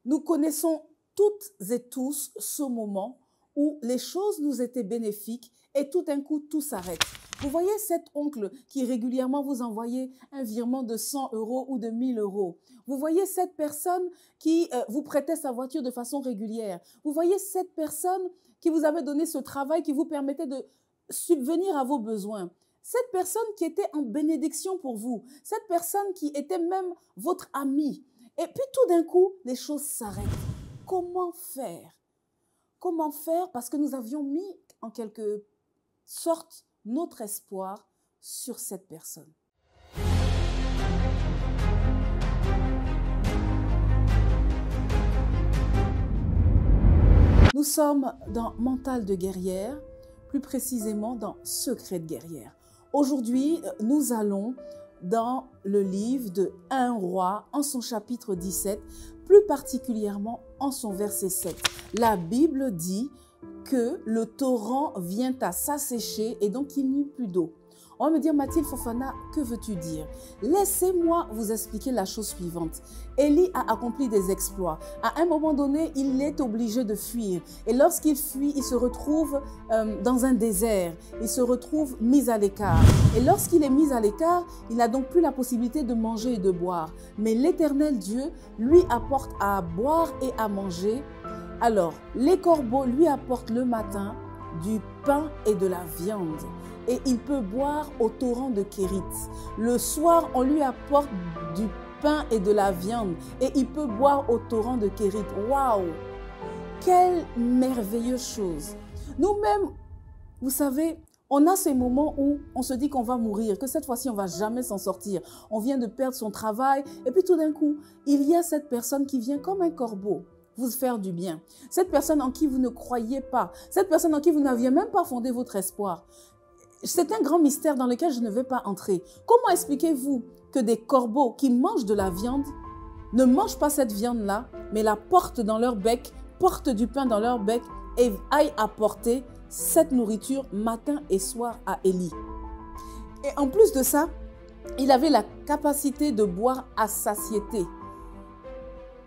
Nous connaissons toutes et tous ce moment où les choses nous étaient bénéfiques et tout d'un coup, tout s'arrête. Vous voyez cet oncle qui régulièrement vous envoyait un virement de 100 € ou de 1000 €. Vous voyez cette personne qui vous prêtait sa voiture de façon régulière. Vous voyez cette personne qui vous avait donné ce travail qui vous permettait de subvenir à vos besoins. Cette personne qui était en bénédiction pour vous. Cette personne qui était même votre ami. Et puis tout d'un coup, les choses s'arrêtent. Comment faire? Comment faire? Parce que nous avions mis en quelque sorte notre espoir sur cette personne. Nous sommes dans Mental de guerrière, plus précisément dans Secret de guerrière. Aujourd'hui, nous allons dans le livre de 1 Roi, en son chapitre 17, plus particulièrement en son verset 7. La Bible dit que le torrent vient à s'assécher et donc il n'y eut plus d'eau. On va me dire, Mathilde Fofana, que veux-tu dire? Laissez-moi vous expliquer la chose suivante. Élie a accompli des exploits. À un moment donné, il est obligé de fuir. Et lorsqu'il fuit, il se retrouve dans un désert. Il se retrouve mis à l'écart. Et lorsqu'il est mis à l'écart, il n'a donc plus la possibilité de manger et de boire. Mais l'Éternel Dieu lui apporte à boire et à manger. Alors, les corbeaux lui apportent le matin du pain et de la viande. Et il peut boire au torrent de Kérit. Le soir, on lui apporte du pain et de la viande. Et il peut boire au torrent de Kérit. Waouh! Quelle merveilleuse chose! Nous-mêmes, vous savez, on a ces moments où on se dit qu'on va mourir, que cette fois-ci, on ne va jamais s'en sortir. On vient de perdre son travail. Et puis tout d'un coup, il y a cette personne qui vient comme un corbeau vous faire du bien. Cette personne en qui vous ne croyez pas. Cette personne en qui vous n'aviez même pas fondé votre espoir. C'est un grand mystère dans lequel je ne vais pas entrer. Comment expliquez-vous que des corbeaux qui mangent de la viande ne mangent pas cette viande-là, mais la portent dans leur bec, portent du pain dans leur bec et aillent apporter cette nourriture matin et soir à Élie? Et en plus de ça, il avait la capacité de boire à satiété.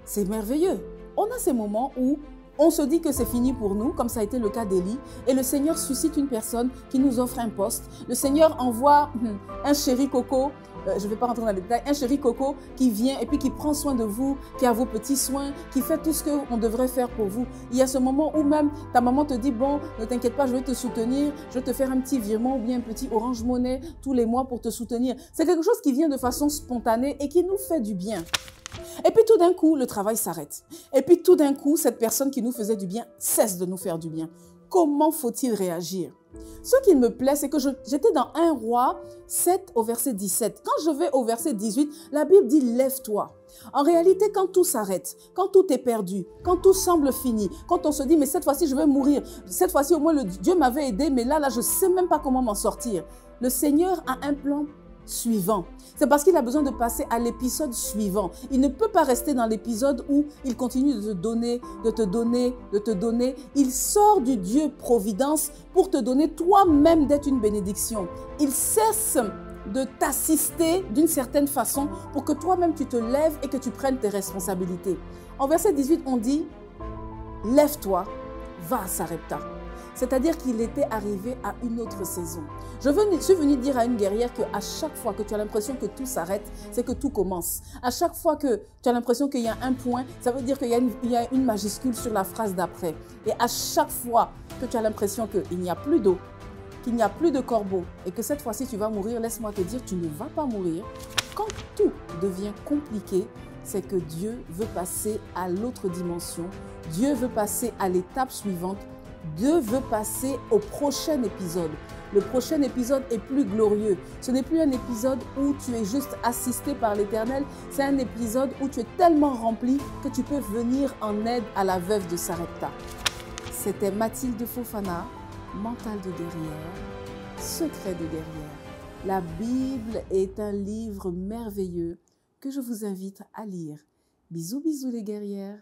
C'est merveilleux. On a ces moments où on se dit que c'est fini pour nous, comme ça a été le cas d'Élie, et le Seigneur suscite une personne qui nous offre un poste. Le Seigneur envoie un chéri coco, je ne vais pas rentrer dans les détails, un chéri coco qui vient et puis qui prend soin de vous, qui a vos petits soins, qui fait tout ce qu'on devrait faire pour vous. Il y a ce moment où même ta maman te dit, bon, ne t'inquiète pas, je vais te soutenir, je vais te faire un petit virement ou bien un petit Orange Money tous les mois pour te soutenir. C'est quelque chose qui vient de façon spontanée et qui nous fait du bien. Et puis tout d'un coup, le travail s'arrête. Et puis tout d'un coup, cette personne qui nous faisait du bien cesse de nous faire du bien. Comment faut-il réagir? Ce qui me plaît, c'est que j'étais dans 1 Roi 7 au verset 17. Quand je vais au verset 18, la Bible dit « Lève-toi ». En réalité, quand tout s'arrête, quand tout est perdu, quand tout semble fini, quand on se dit « Mais cette fois-ci, je vais mourir. Cette fois-ci, au moins, Dieu m'avait aidé, mais là, je ne sais même pas comment m'en sortir. » Le Seigneur a un plan suivant. C'est parce qu'il a besoin de passer à l'épisode suivant. Il ne peut pas rester dans l'épisode où il continue de te donner, de te donner, de te donner. Il sort du Dieu Providence pour te donner toi-même d'être une bénédiction. Il cesse de t'assister d'une certaine façon pour que toi-même tu te lèves et que tu prennes tes responsabilités. En verset 18, on dit « Lève-toi, va à Sarepta ». C'est-à-dire qu'il était arrivé à une autre saison. Je suis venue dire à une guerrière qu'à chaque fois que tu as l'impression que tout s'arrête, c'est que tout commence. À chaque fois que tu as l'impression qu'il y a un point, ça veut dire qu'il y a une majuscule sur la phrase d'après. Et à chaque fois que tu as l'impression qu'il n'y a plus d'eau, qu'il n'y a plus de corbeaux et que cette fois-ci tu vas mourir, laisse-moi te dire, tu ne vas pas mourir. Quand tout devient compliqué, c'est que Dieu veut passer à l'autre dimension. Dieu veut passer à l'étape suivante. Dieu veut passer au prochain épisode. Le prochain épisode est plus glorieux. Ce n'est plus un épisode où tu es juste assisté par l'Éternel. C'est un épisode où tu es tellement rempli que tu peux venir en aide à la veuve de Sarepta. C'était Mathilde Fofana, Mental de guerrière, Secret de guerrière. La Bible est un livre merveilleux que je vous invite à lire. Bisous, bisous les guerrières.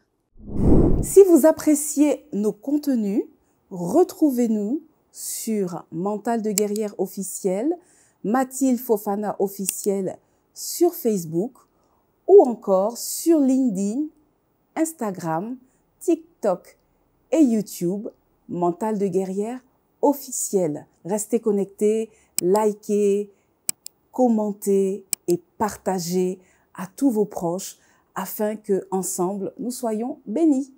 Si vous appréciez nos contenus, retrouvez-nous sur Mental de guerrière officiel, Mathilde Fofana officiel sur Facebook ou encore sur LinkedIn Instagram, TikTok et YouTube, Mental de guerrière officiel. Restez connectés, likez, commentez et partagez à tous vos proches afin que ensemble nous soyons bénis.